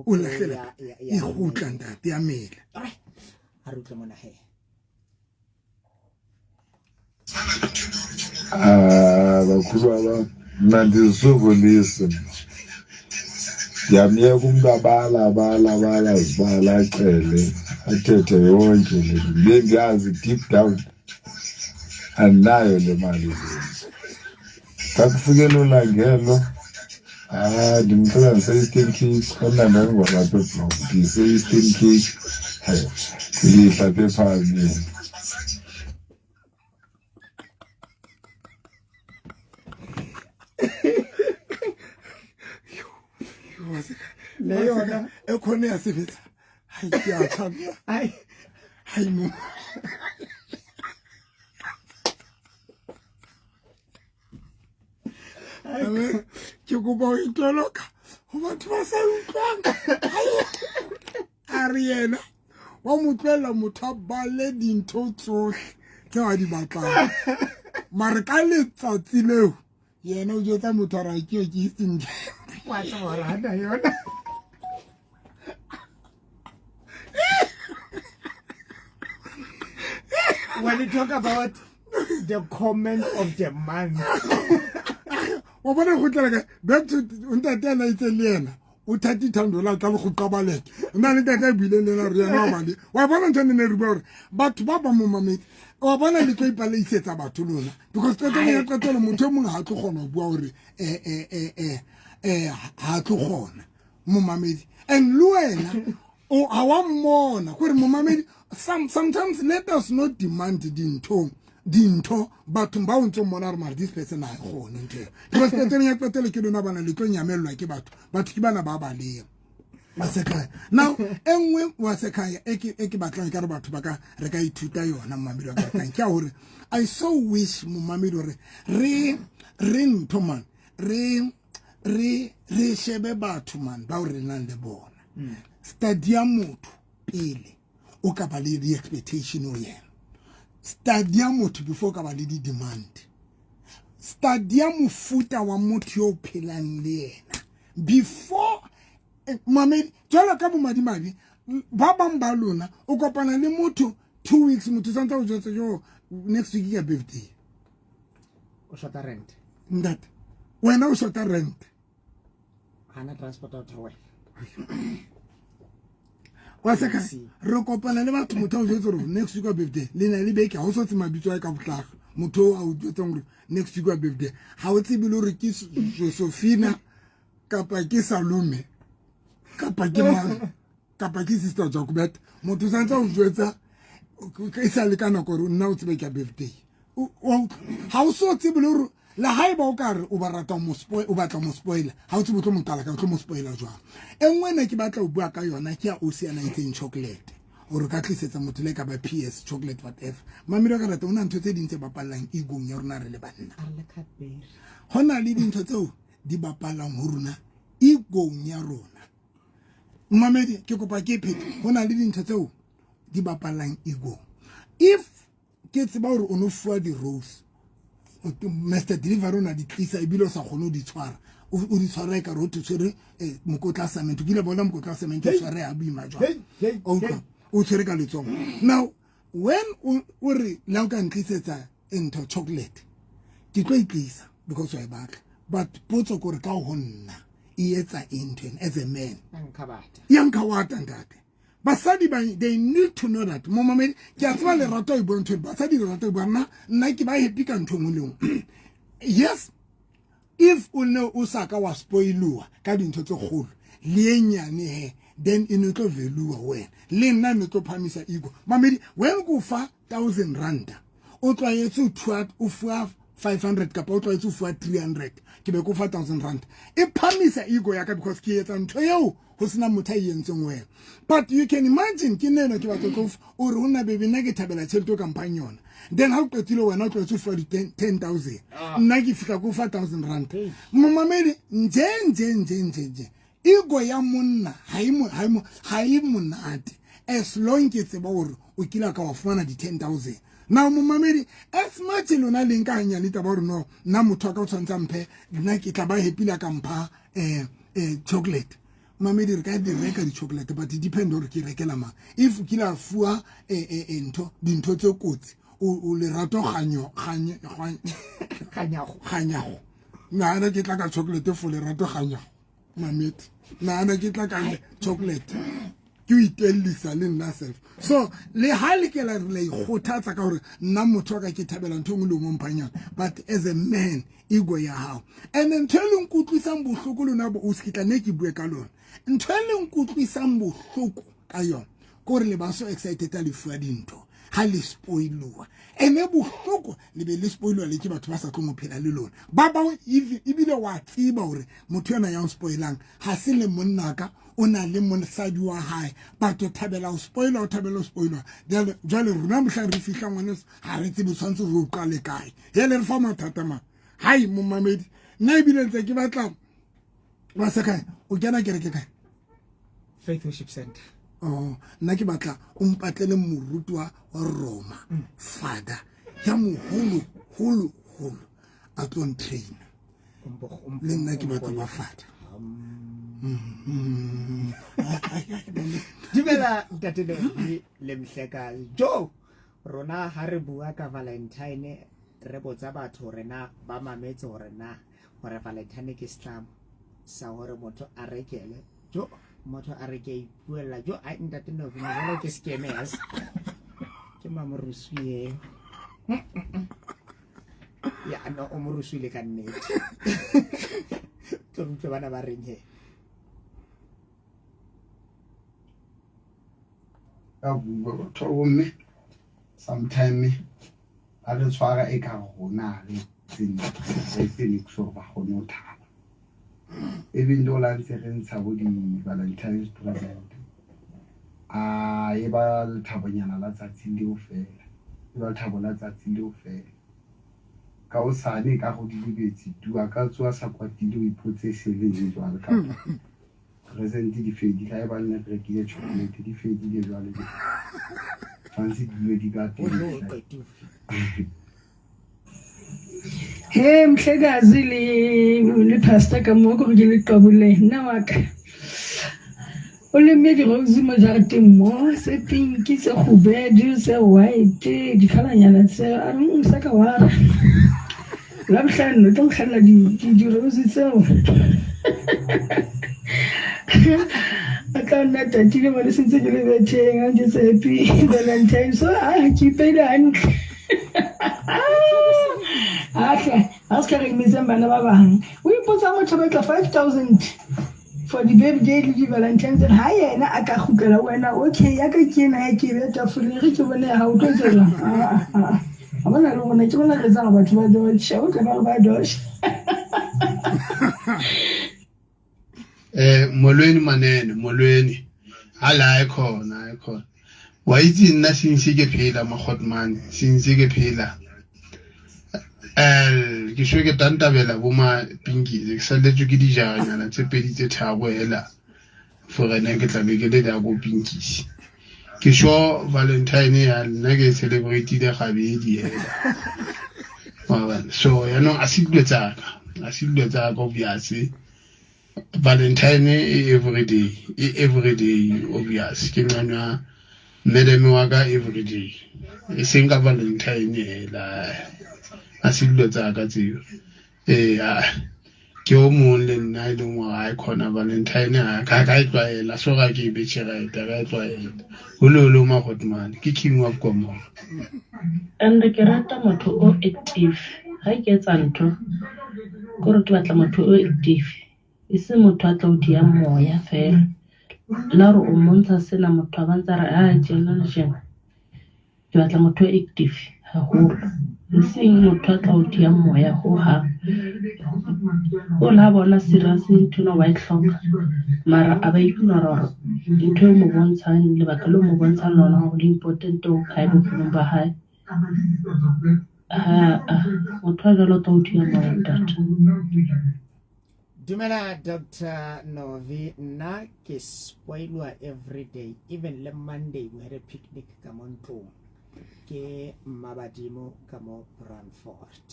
Speaker 2: o lahlela e gutla ntate ya mele
Speaker 1: a rutle mona he
Speaker 6: bakhulu nandizisokolisi ndiyamyeka umntu abala zibala acele athethe yonke le ndiyazi deep down andinayo le mali kakufikela ulangelo ndimcela ndise-Eastern Cape kamnandani ngwalapha eblok ndise-Eastern Cape ndilihla phephani
Speaker 2: le yona ekhona yasebetsa hayi ke a thaba hayi mo ke go ba itoloka ho batho ba sa utlwang a re yena wa motlwela motho ba le dintho tsohle tse a di batlang mara ka letsatsi leo yena o jotsa motho ra ke Eastern
Speaker 1: wa tsora hana yona when you talk about the comment of the month
Speaker 2: wa bona go tla ka back to ntate na itse le yena o $30 ka go qabaleka nna le ntate bile le na re yena wa bale wa bona ntse ne re bua batho ba ba mo mametse wa bona le tlo ipalaisetsa batho lona because qetelo motho mongwe ha tlo gona go bua hore ha tlo gona mo mamedi and luena o a wa mmona gore mo mamedi sometimes let us not demand dintho batho ba o ntse mona re mara this person a gone ntho because qetelo ke lona bana le tlo nyamelwa ke batho ke bana ba baleng Masekaya. Now, enwe wasekaya eki batlang ka re batho ba ka re ka ithuta yona mmamedi wa ka tang ke hore I so wish mmamedi hore re ntho man re shebe batho man ba o re nang le bona stadium motho pele o ka ba le di expectation o yena stadium motho before ka ba le di demand stadium futa wa motho yo phelang le yena before mamedi jalo ka bo madimabi ba bang ba lona o kopana le motho 2 weeks motho santse o jwetsa yo next week ya birthday
Speaker 1: o shota rent
Speaker 2: that wena o shota rent
Speaker 1: hana transport out wa
Speaker 2: wa seka re kopana le batho motho o jwetsa gore next week ya birthday le na le beke ha o so tsema bitso ya ka botlaga motho a o jwetsa gore next week ya birthday ha o tsebe le gore ke Josephina kapa ke Salome kapa ke mang kapa ke sister Jacobet motho santse o jwetsa ke sa le kana gore nna o tsebe ke birthday ha o so tsebe le gore la haeba o ka re o ba rata mo spoil o batla mo spoiler ha o tsebe tlo mo tala ka tlo mo spoiler jwang engwe ne ke batla o bua ka yona ke ya Oceana Eating chocolate o re ka tlisetsa motho le ka ba PS chocolate whatever mamiro ka rata una ntho tse dintse bapalang igong ya rona re le banna hona le dintho tseo di bapalang ho rona igong ya rona mamedi ke kopa ke phete hona le dintho tseo di bapalang igong if ke tseba hore o no fuwa di rose Mr. Delivery na di tlisa ebile sa khone di tshwara o di tshwara ka ro tsere mokotla cement ke le bona mokotla cement ke tshwara ya boima jwa o tsere ka letsong now when o re la o ka ntlisetsa into chocolate ke tlo itlisa because I batla but potso gore ka ho nna e etsa into as a man yanka wata ndate basadi ba they need to know that mo mama ke a tswa le rato e bontsho basadi le rato bona nna ke ba happy ka ntho ngoleng yes if o no o saka wa spoilwa ka dintho tse kgolo le enyane he then in tlo value wena le nna ne tlo phamisa ego mamedi when go fa 1000 rand o tlwaetse o thuat o fa 500 kapa o tlwaetse o fa 300 ke be go fa 1000 rand e phamisa ego ya ka because ke etsa ntho yeo ho sina motho a yentseng wena but you can imagine ke nena ke batla go o re una bebe nna ke thabela tšhelete campaign yona then ha o qetile wena o tlwaetse o fa 10000 nna ke fitla go fa 1000 rand momamedi nje ego ya monna ha i monate as long ke tseba hore o kila ka wa fumana di 10000 now momamedi as much lona le nka hanya le taba hore no nna motho ka o tshwantsa mphe nna ke tla ba happy la ka mpha chocolate mamedi re ka di reka di chocolate but it depend hore ke rekela mang if kila fuwa dintho tse kotsi o le rato ganyago nna ke tla ka chocolate fo le rato ganyago mamedi nna ke tla ka chocolate ke itellisa le nna self so le hali ke la re khothatsa ka hore nna motho ka ke thabela ntho ngwe le mo mpanyana but as a man ego ya hao and then telling kutlwisang bohloko lona bo o skitla ne ke bue ka lona ntweleng kutlwisang bohloko ka yona gore le ba so excited a le fuwa dintho ha le spoilwa ene bohloko le be le spoilwa le ke batho ba sa tlo mo phela le lona ba ba ibile wa tsiba hore motho yana ya spoilang ha se le monnaka o na le monsadi wa hae batho thabela o spoilwa jale rona mohla re fihla ngwana ha re tsebe tshwantse re o qale kae hele re fa mathata ma hai mo mamedi nna ibile ntse ke batla wa seka o kena kereke kae
Speaker 1: Faith Worship Center
Speaker 2: nna ke batla o mpatlele morutwa wa Roma father ya moholo a tlo train le nna ke batla ba father
Speaker 1: Dimela ntate le mhleka jo rona ha re bua ka Valentine re botsa batho rena ba mametse hore na hore Valentine ke stam sa hore motho a rekele jo motho a reke ipuela jo a ntate no vina ke scammers ke mamorusue ya no omorusule ka nnete tlo bana ba reng
Speaker 9: Told sometime I don't try a car in Phoenix or Bahonota. Even though I'm saying Saudi Valentine's present, I ever Tabanyana that's in the affair. You Tabola that's in the affair. Kausani, I would liberty to a culture support to do possession into our country. Present di fedi ha ba nne re ke chocolate di fedi di jwale di fancy di ga
Speaker 10: Hey mhlekazi le pastor ka mo go ke le qabule nna wa ka o lemme di-rose mo jareteng mo se pinki se kgubedu se white dikgalanyana tseo a re sa ka wa labohlano tlo nkgalla di-rose tseo a tla nna tatile mo le sentse ke le beteng a ke se happy Valentine so ke ipeile hantle a se ka re imetseng bana ba bang o ipotsa motho ba tla 5,000 for the birthday le di-Valentines ha yena a ka kgutlela wena okay ya ka ke ena ya ke be tafoleng re ke bone ha o tlo tsela a bona le bona ke bona re tsa batho ba dosha o ka ba dosha
Speaker 11: molweni manene molweni hala ikhona wa itse nna sinse ke phela magotman sinse ke phela ke shwe ke tantabela bo ma pinki ke saletswe ke dijanyana tse pedi tse tharo hela for ene ke tla be ke le da go pinkisi ke sho Valentine ya nna ke celebrate le gabedi hela so ya no asidwe tsaka obviously Valentine every day obvious ke nna medeme wa ka every day e senga Valentine hela asidwe tsaka tseo ke o mong le nna ile ngwa khona Valentine ka itlwaela so ga ke betšhega ka itlwaela hololo ma hotman ke king of gomo
Speaker 12: and ke rata motho o active ha ke etsa ntho gore ke batla motho o active e se motho a tla o dia moya fela la re o montsha sena motho a bantsa re jena ke batla motho o active haholo seng motho a tla o dia moya ho ha o la bona serious ntho no wa itlhoka mara a ba ignora hore ntho e mo bontshang le batla le mo bontshang lona go le important o ka bo ba hae motho a jalo tla o dia moya data
Speaker 1: Dumela Dr. Novi, na ke spoilwa every day, even le Monday we had a picnic come on to ke Mabadimo kamo Brantford.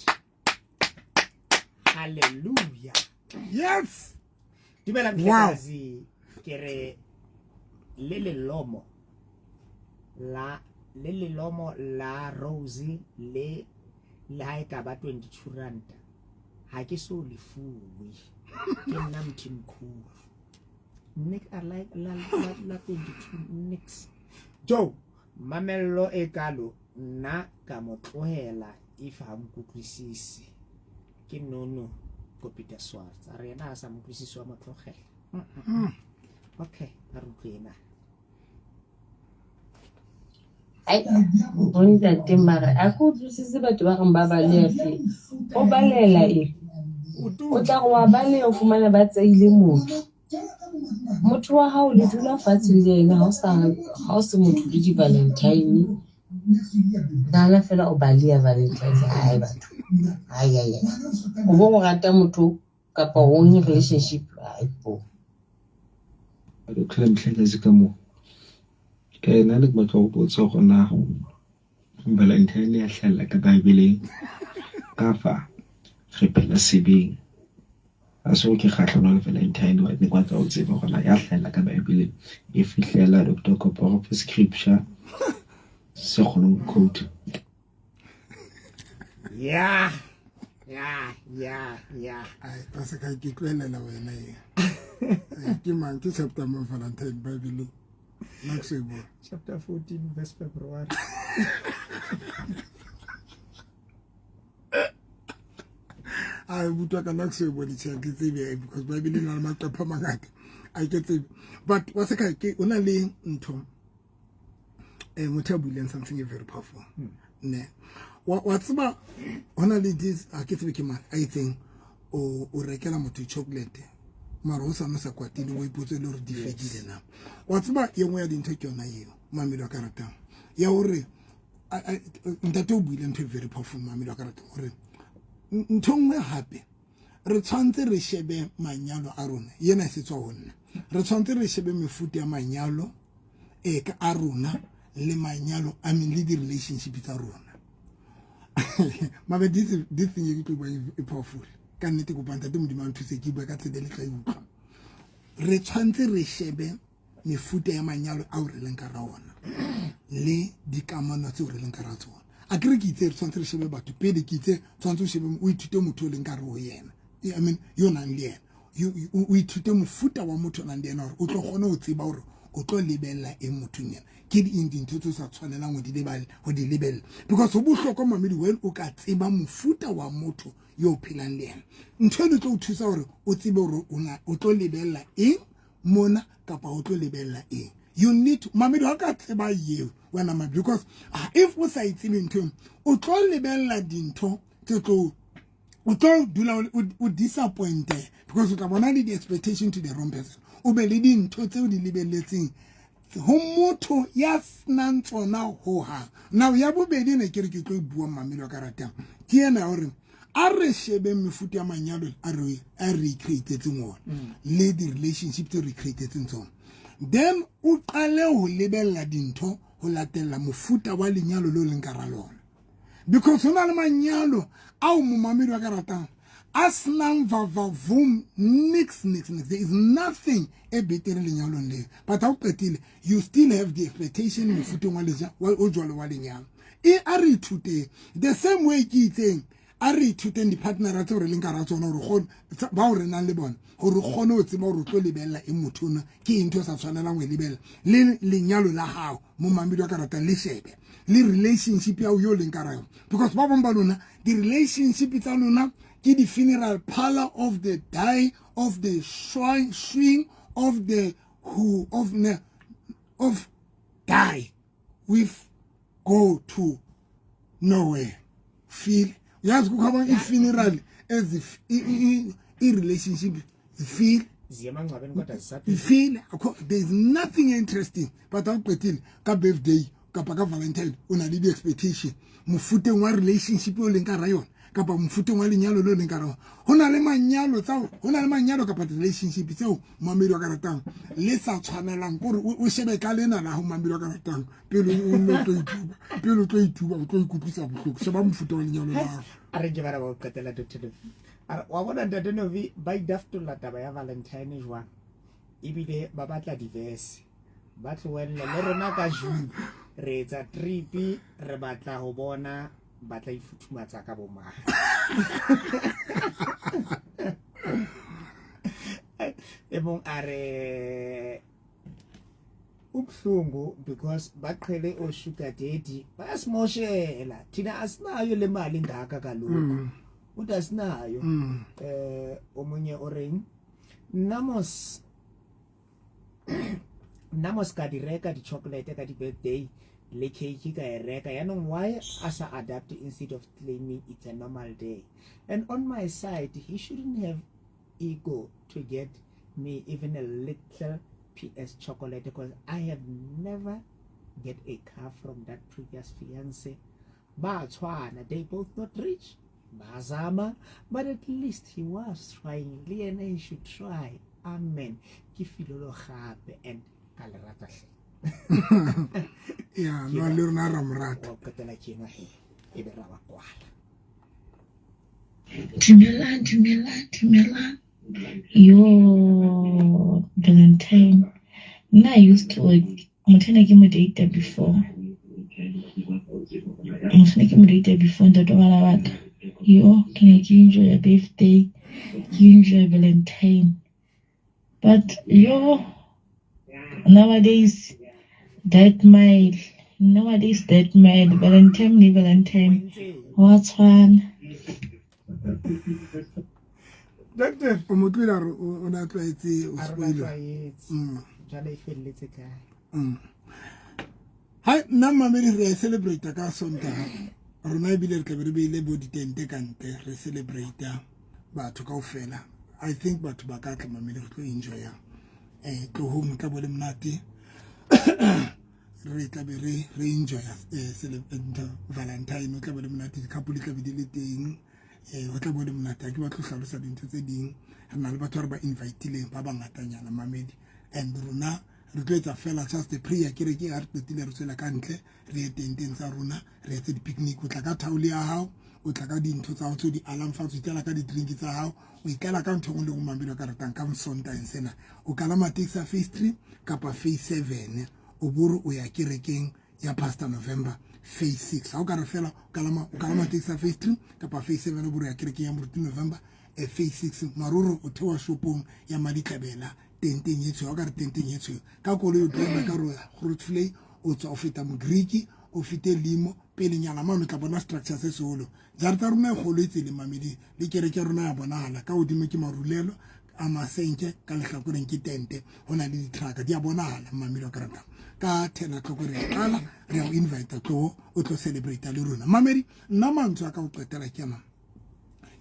Speaker 1: Hallelujah.
Speaker 2: Yes.
Speaker 1: Dumela mhlekazi kere lele lomo la Rosie le ha ka ba 22 rand. Ha ke so le fuwe. Ke nna mthimkhulu Nick I like la 22 Nicks Jo mamello e kalo nna ka motlohela if ha mkutlwisisi ke nono ko Peter Swarts a rena a sa mkutlwisisi wa motlogela okay a rutlena
Speaker 12: Boni da temara a go tlisitse batho ba reng ba balefe o balela o tla go wa bale o fumana ba tsaile motho wa hao le dula fatshe le ena ha o se motho le di Valentine dala fela o balia Valentine hai batho ai o bo rata motho kapa o nyi relationship ai po
Speaker 13: o klem tlheketse ka mo nna le batla go botsa gona Valentine ya hlalla ka Bible ka fa re phela sebeng a so ke kgatlhano le Valentine wa ne kwa tsa o tseba gona ya hlalla ka Bible e fihlela Dr. Koporo for scripture se gone quote
Speaker 1: yeah
Speaker 2: ai pasa ka ke tloelela wena ke mang ke chapter mo Valentine Bible
Speaker 1: chapter 14 verse February
Speaker 2: I butwa ka nakse bo di tshaka tsebe because Bible na le maqapha mangata I get it but what's ka ke ona le ntho motho a buileng something very powerful ne what's about ona le this a ke tsebe ke mang I think o rekela motho chocolate mara o sa no sa kwatile o ipotse le re di fedile na what's about ye ngwe ya dintho ke yona eo mamelo ka ratang ya hore ntate o buile ntho very powerful mamelo ka ratang hore ntongwe hape re tshwantse re shebe manyalo a rona yena se tswa honna re tshwantse re shebe mefuta ya manyalo ka a rona le manyalo a le di relationship tsa rona mabe this thing you to be powerful ka nnete go panta te modimo a nthuse ke bua ka tsedele tla utlwa re tshwantse re shebe mefuta ya manyalo a o re leng ka ra ona le dikamano tse o re leng ka ra tsona a kere ke itse re tshwanetse re shebe batho pele ke itse tshwanetse o shebe o ithute motho o leng ka re o yena I mean yo nang le yena o ithute mofuta wa motho o nang le yena gore o tlo kgone go tseba gore o tlo lebella e mothong yena ke dintho tse sa tshwanelang go di lebella because go bohlokwa mamedi when o ka tseba mofuta wa motho yo o phelang le yena ntho e tlo o thusa gore o tsebe gore o tlo lebella eng mona kapa o tlo lebella eng you need to mamedi ha ka tseba yeo wena ma because if o sa itsebe ntho o tlo lebella dintho tse tlo o tlo dula o disappointed because o tla bona le di-expectation to the wrong person o be le dintho tse o di lebelletseng ho motho ya snang tsona ho ha now ya bobedi ne ke re ke tlo bua mamedi wa ka ratang ke ena gore a re shebe mefuta ya manyalo a re createtseng ona le di-relationship tse re createtseng tsona then o qale ho lebella dintho ho latella mofuta wa lenyalo le leng ka ra lona because hona le manyalo ao mo mamedi wa ka ratang asnang vavavum nix there is nothing e betere lenyalong leo but ha o qetile you still have the expectation mofuteng o jwalo wa lenyalo e a re ithute the same way ke itseng a re ithuteng di-partnera tse gore leng ka ra tsona gore ba o re nang le bona gore kgone o tseba gore o tlo lebella e motho ona ke ntho sa tshwanelang go lebella le lenyalo la gago mo mamedi wa ka ratang le shebe le relationship ya o yo leng ka ra yona because ba bong ba lona di-relationship tsa lona ke di-funeral parlor of the die of the swing of the who of die with go to nowhere feel yazi kukhaba i-funeral as if i-relationship feel there is nothing interesting but ha qetile ka birthday kapa ka valentine o na le di-expectation mofuteng wa relationship o leng ka ra yona kapa mofuteng wa lenyalo le leng ka ra ho na le manyalo kapa relationship tseo mamedi wa ka ratang le sa tshwanelang gore o shebe ka lena la ho mamedi wa ka ratang pele o tlo ituba o tlo ikutlwisa bohloko sheba mofuta wa lenyalo la gago
Speaker 1: a re ke bara ba o qetela Dr. wa bona Ntate Novi ba idaftolla taba ya Valentine jwang ebile ba batla diverse ba tlohella le rona ka June re etsa trip re batla ho bona batla ifuthumatsa ka bo mang ebong are ubhlungu because baqhele o sugar daddy basimoshela thina asinayo le mali ngaka kaloku uthi asinayo omunye oreng namos ka di reka di chocolate ka di birthday le cake ka e reka yanong why asa adapt instead of claiming it's a normal day and on my side he shouldn't have ego to get me even a little PS chocolate because I have never get a car from that previous fiance Batswana they both not rich Bazama but at least he was trying Leon he should try amen kifilolo gape and kalerata
Speaker 2: yeah no le rona ra morata
Speaker 1: o qetela kena e be ra ba kwala
Speaker 7: Dumela. Yo, Valentine. I used to work. I'm trying to give me data before. Yo, can I enjoy your birthday? You enjoy Valentine. But yo, nowadays that mile. Valentine. What's fun?
Speaker 2: Doctor, o motlila o na tlaetse o spoila.
Speaker 1: Jale e felletse ka.
Speaker 2: Hai nna mamedi re celebrate ka Sontaga. Rona e bile re tla be re beile bo ditente ka ntle re celebrate batho kaofela. I think batho ba ka tla mamedi re tlo enjoy tlo home tla bole mnate. Re tla be re enjoy celebrate Valentine o tla bole mnate di couple tla be di le teng. O tla bone mnata ke ba tlo hlalosa dintho tse ding re na le batho ba invite-ileng ba bangatanyana mamedi and rona re tlo etsa fela just a prayer ke re ke a re qetile re tswela ka ntle re eteng tsa rona re etse di-picnic o tla ka thaole ya hao o tla ka dintho tsa go di alarm fatshe tla ka di drink tsa hao o ikala ka ntho ngwe le ngwe mamelo ka ratang ka Sontaga sena o kalama taxi ya phase 3 kapa phase 7 o buru o ya kerekeng ya Pastor November phase 6 ha o ka re fela o kalama taxi ya phase 3 kapa phase 7 o buru ya kerekeng ya Moruti November phase 6 maruru o thewa shopong ya Maditlabela tenteng yetso o ka re tenteng yetso ka kolo yo drive ka ro Grootvlei o tswa o feta mo Greek o fite limo pele nyana mano tla bona structure se solo jarta rona e golo itsele mamedi le kereke rona ya bonahala ka odimo ke marulelo a masenke ka lehlakoreng ke tente hona le ditraka di a bonahala mamedi ka rata ka thela tloko re ala re o invite to o tlo celebrate le rona mamedi nna mantswa ka o qetela kema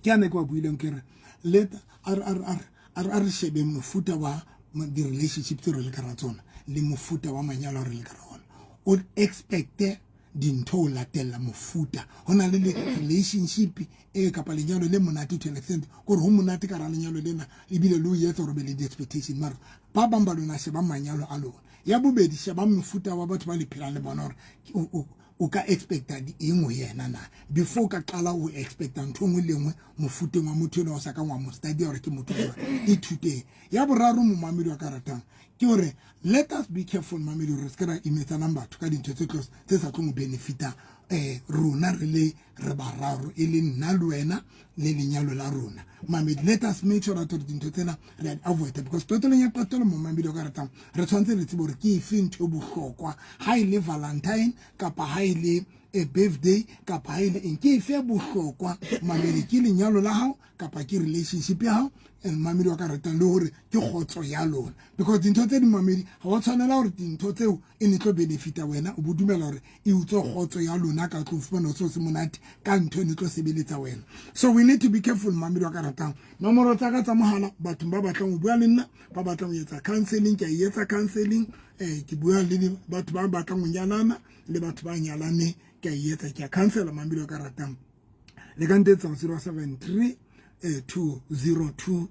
Speaker 2: ke ane kwa buileng kere let ar shebe mofuta wa di relationship tse re le ka ratsona le mofuta wa manyalo re le ka rona o expecte dintho o latella mofuta hona le relationship e kapa lenyalo le monate to an extent gore ho monate ka ra lenyalo lena e bile le o yetsa gore be le expectation mara ba bamba lona sheba manyalo a lona ya bobedi sheba mofuta wa batho ba le phela le bona gore o ka expecta di engwe yena na before ka qala o expecta ntho ngwe le ngwe mofuteng wa motho o sa ka ngwa mo study gore ke motho wa ithute ya boraro mo mamedi wa karatang ke hore let us be careful mamedi re skera imetsa number ka dintho tse sa tlo mo benefita rona re le re bararo e le nna le wena le lenyalo la rona mamedi let us make sure that dintho tsena re avoid because totally ya patolo mo mamedi wa karatang re tshwantse re tsebore ke ife ntho bohlokwa ha ile Valentine kapa ha ile a birthday kapa ha ile nke ife bohlokwa mamedi ke lenyalo la hao kapa ke relationship ya hao mamedi wa karatang le hore ke khotso ya lona because dintho tse di mamedi ha o tshwanela hore dintho tseo e ne tlo benefita wena o bodumela hore e utso khotso ya lona ka tlo fumana so se monate ka ntho ne tlo sebeletsa wena so we need to be careful mamedi wa karatang nomoro tsa ka tsa mohala batho ba batlang o bua le nna ba batlang o etsa counseling ke etsa counseling ke bua le batho ba batlang o nyalana le batho ba nyalane ke etsa ke counsel mamedi wa karatang le ka ntetsa 073 202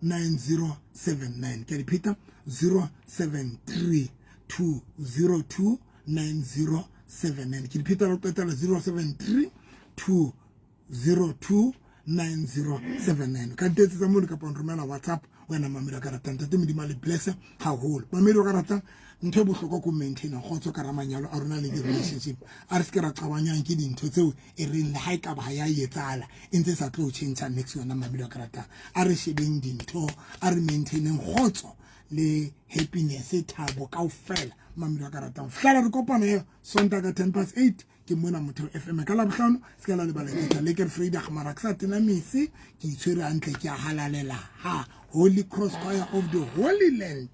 Speaker 2: 9079 ke repeat 073 202 9079 ke repeat lo qetela 073 202 9079 ka ntetsa tsa mo ka pa romela WhatsApp wena mamedi wa karatang tate medima le bless haholo mamedi wa karatang ntho bohloko ko maintain khotso ka ramanyalo a rona le relationship a re se ra qabanyang ke dintho tseo e re le ha ka ba ya yetsala ntse sa tlo change next yona mamedi wa karatang a re shebeng dintho a re maintaineng khotso le happiness thabo kaofela mamedi wa karatang fela re kopana ya Sontaga 8:10 ke mona motho FM ka la bohlano se ka la lebala ke le ke Frida Khamaraksa tena misi ke itshwere antle ke a halalela ha Holy Cross Choir of the Holy Land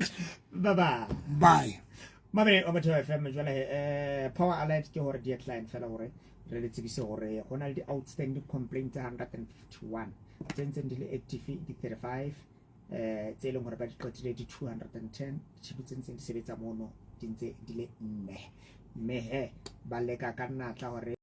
Speaker 2: bye
Speaker 1: mamedi o batho FM jwale power alert ke hore deadline fela hore re le tsebise hore hona le outstanding complaints 151 tsentseng di le active di 35 tse leng hore ba di qotile di 210 tshebetseng di sebetsa mono dintse di le 4 mme he ba leka ka natla hore